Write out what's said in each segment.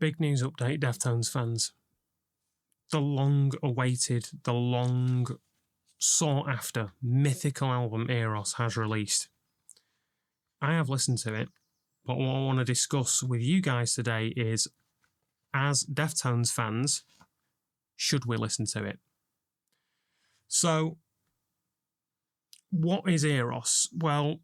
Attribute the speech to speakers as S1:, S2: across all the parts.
S1: Big news update, Deftones fans. The long-awaited, the long-sought-after, mythical album Eros has released. I have listened to it, but what I want to discuss with you guys today is, as Deftones fans, should we listen to it? So, what is Eros? Well,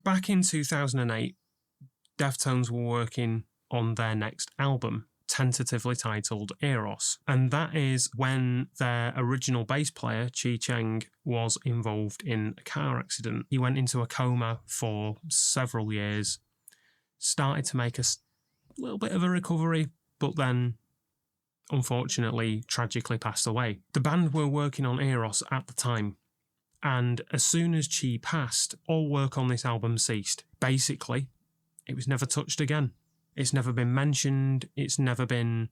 S1: back in 2008, Deftones were working on their next album, tentatively titled Eros. And that is when their original bass player, Chi Cheng, was involved in a car accident. He went into a coma for several years, started to make a little bit of a recovery, but then, unfortunately, tragically passed away. The band were working on Eros at the time, and as soon as Chi passed, all work on this album ceased. Basically, it was never touched again. It's never been mentioned, it's never been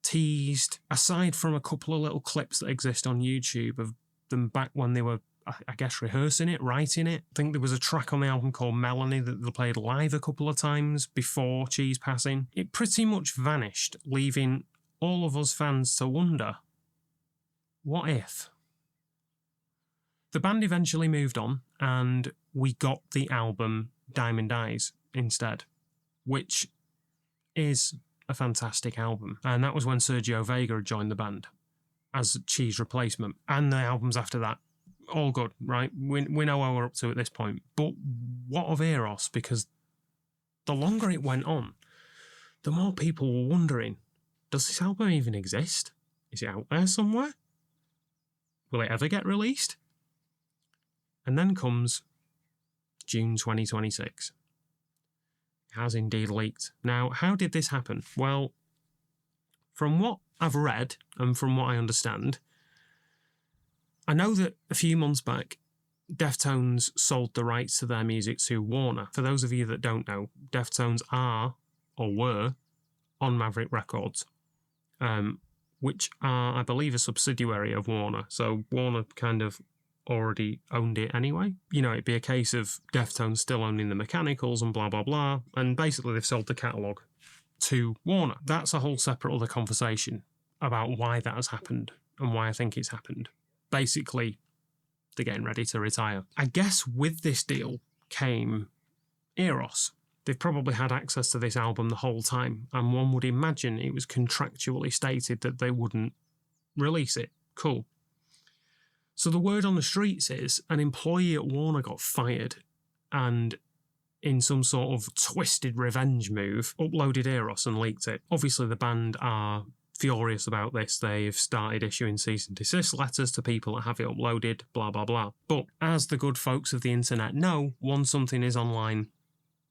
S1: teased, aside from a couple of little clips that exist on YouTube of them back when they were, I guess, rehearsing it, writing it. I think there was a track on the album called Melanie that they played live a couple of times before Chi's passing. It pretty much vanished, leaving all of us fans to wonder, what if? The band eventually moved on, and we got the album Diamond Eyes instead, which is a fantastic album. And that was when Sergio Vega had joined the band as Chi's replacement. And the albums after that, all good, right? We know where we're up to at this point. But what of Eros? Because the longer it went on, the more people were wondering, does this album even exist? Is it out there somewhere? Will it ever get released? And then comes June 2026. It has indeed leaked. Now, how did this happen? Well, from what I've read and from what I understand, I know that a few months back, Deftones sold the rights to their music to Warner. For those of you that don't know, Deftones are, or were, on Maverick Records, which are, I believe, a subsidiary of Warner. So Warner kind of already owned it anyway. You know, it'd be a case of Deftones still owning the mechanicals and blah, blah, blah. And basically they've sold the catalogue to Warner. That's a whole separate other conversation about why that has happened and why I think it's happened. Basically, they're getting ready to retire. I guess with this deal came Eros. They've probably had access to this album the whole time, and one would imagine it was contractually stated that they wouldn't release it. Cool. So the word on the streets is an employee at Warner got fired and, in some sort of twisted revenge move, uploaded Eros and leaked it. Obviously, the band are furious about this. They've started issuing cease and desist letters to people that have it uploaded, blah, blah, blah. But as the good folks of the internet know, once something is online,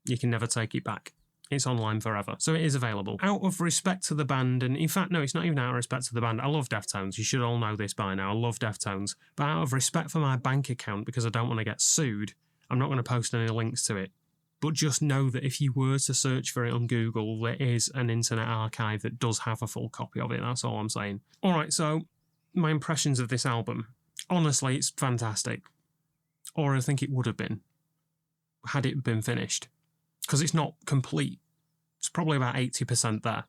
S1: you can never take it back. It's online forever. So it is available. Out of respect to the band, and in fact, no, it's not even out of respect to the band. I love Deftones. You should all know this by now. I love Deftones. But out of respect for my bank account, because I don't want to get sued, I'm not going to post any links to it. But just know that if you were to search for it on Google, there is an internet archive that does have a full copy of it. That's all I'm saying. All right, so my impressions of this album. Honestly, it's fantastic. Or I think it would have been, had it been finished. Because it's not complete. It's probably about 80% there.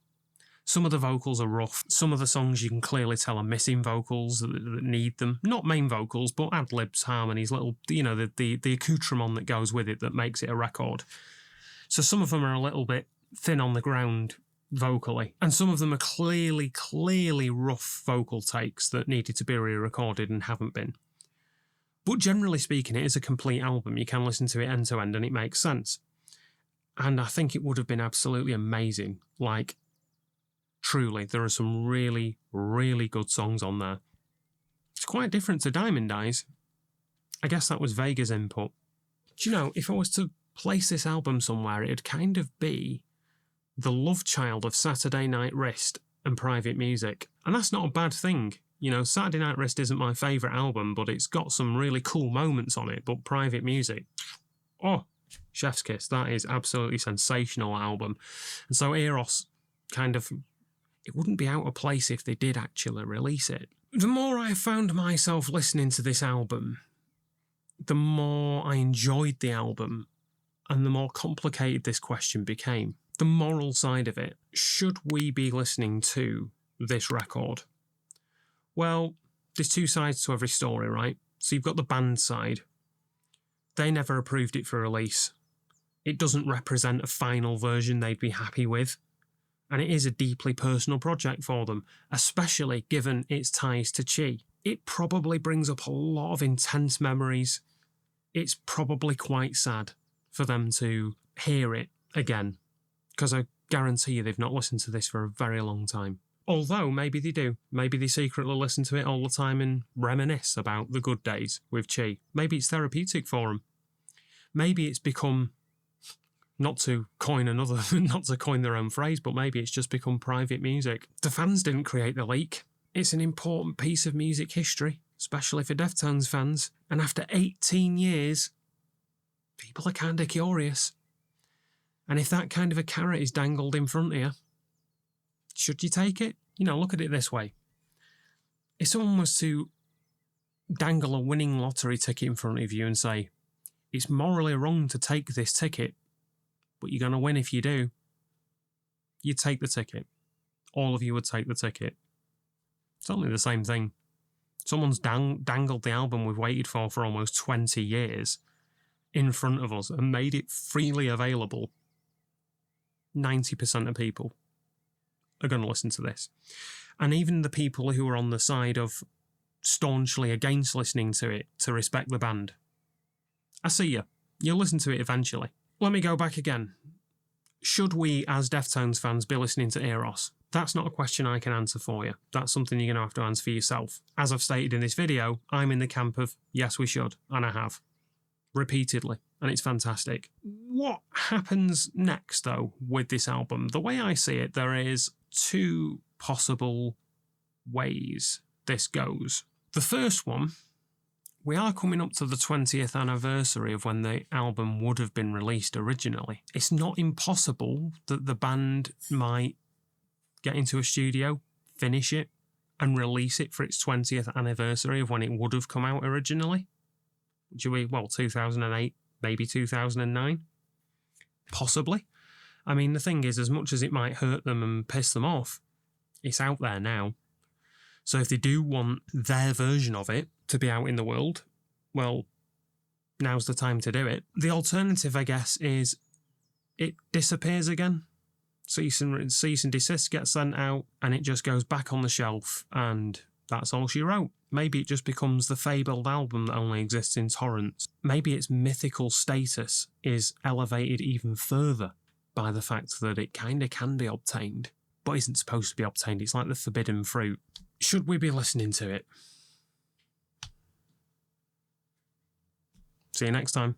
S1: Some of the vocals are rough. Some of the songs you can clearly tell are missing vocals that need them. Not main vocals, but ad-libs, harmonies, little, you know, the accoutrement that goes with it that makes it a record. So some of them are a little bit thin on the ground vocally. And some of them are clearly rough vocal takes that needed to be re-recorded and haven't been. But generally speaking, it is a complete album. You can listen to it end to end and it makes sense. And I think it would have been absolutely amazing. Like, truly, there are some really, really good songs on there. It's quite different to Diamond Eyes. I guess that was Vega's input. Do you know, if I was to place this album somewhere, it'd kind of be the love child of Saturday Night Wrist and Private Music. And that's not a bad thing. You know, Saturday Night Wrist isn't my favourite album, but it's got some really cool moments on it. But Private Music, oh, chef's kiss. That is absolutely sensational album. And so Eros kind of, it wouldn't be out of place if they did actually release it. The more I found myself listening to this album, the more I enjoyed the album and the more complicated this question became. The moral side of it. Should we be listening to this record? Well, there's two sides to every story, right? So you've got the band side. They never approved it for release. It doesn't represent a final version they'd be happy with. And it is a deeply personal project for them, especially given its ties to Chi. It probably brings up a lot of intense memories. It's probably quite sad for them to hear it again, because I guarantee you they've not listened to this for a very long time. Although maybe they do. Maybe they secretly listen to it all the time and reminisce about the good days with Chi. Maybe it's therapeutic for them. Maybe it's become, not to coin their own phrase, but maybe it's just become private music. The fans didn't create the leak. It's an important piece of music history, especially for Deftones fans. And after 18 years, people are kind of curious. And if that kind of a carrot is dangled in front of you, should you take it? You know, look at it this way. If someone was to dangle a winning lottery ticket in front of you and say, it's morally wrong to take this ticket, but you're going to win if you do, you'd take the ticket. All of you would take the ticket. It's only the same thing. Someone's dangled the album we've waited for almost 20 years in front of us and made it freely available. 90% of people are going to listen to this. And even the people who are on the side of staunchly against listening to it to respect the band, I see you. You'll listen to it eventually. Let me go back again. Should we, as Deftones fans, be listening to Eros? That's not a question I can answer for you. That's something you're going to have to answer for yourself. As I've stated in this video, I'm in the camp of yes, we should, and I have. Repeatedly, and it's fantastic. What happens next, though, with this album? The way I see it, there is two possible ways this goes. The first one, we are coming up to the 20th anniversary of when the album would have been released originally. It's not impossible that the band might get into a studio, finish it, and release it for its 20th anniversary of when it would have come out originally. 2008, maybe 2009? Possibly. I mean, the thing is, as much as it might hurt them and piss them off, it's out there now. So if they do want their version of it to be out in the world, well, now's the time to do it. The alternative, I guess, is it disappears again. Cease and desist gets sent out, and it just goes back on the shelf, and that's all she wrote. Maybe it just becomes the fabled album that only exists in torrents. Maybe its mythical status is elevated even further by the fact that it kind of can be obtained, but isn't supposed to be obtained. It's like the forbidden fruit. Should we be listening to it? See you next time.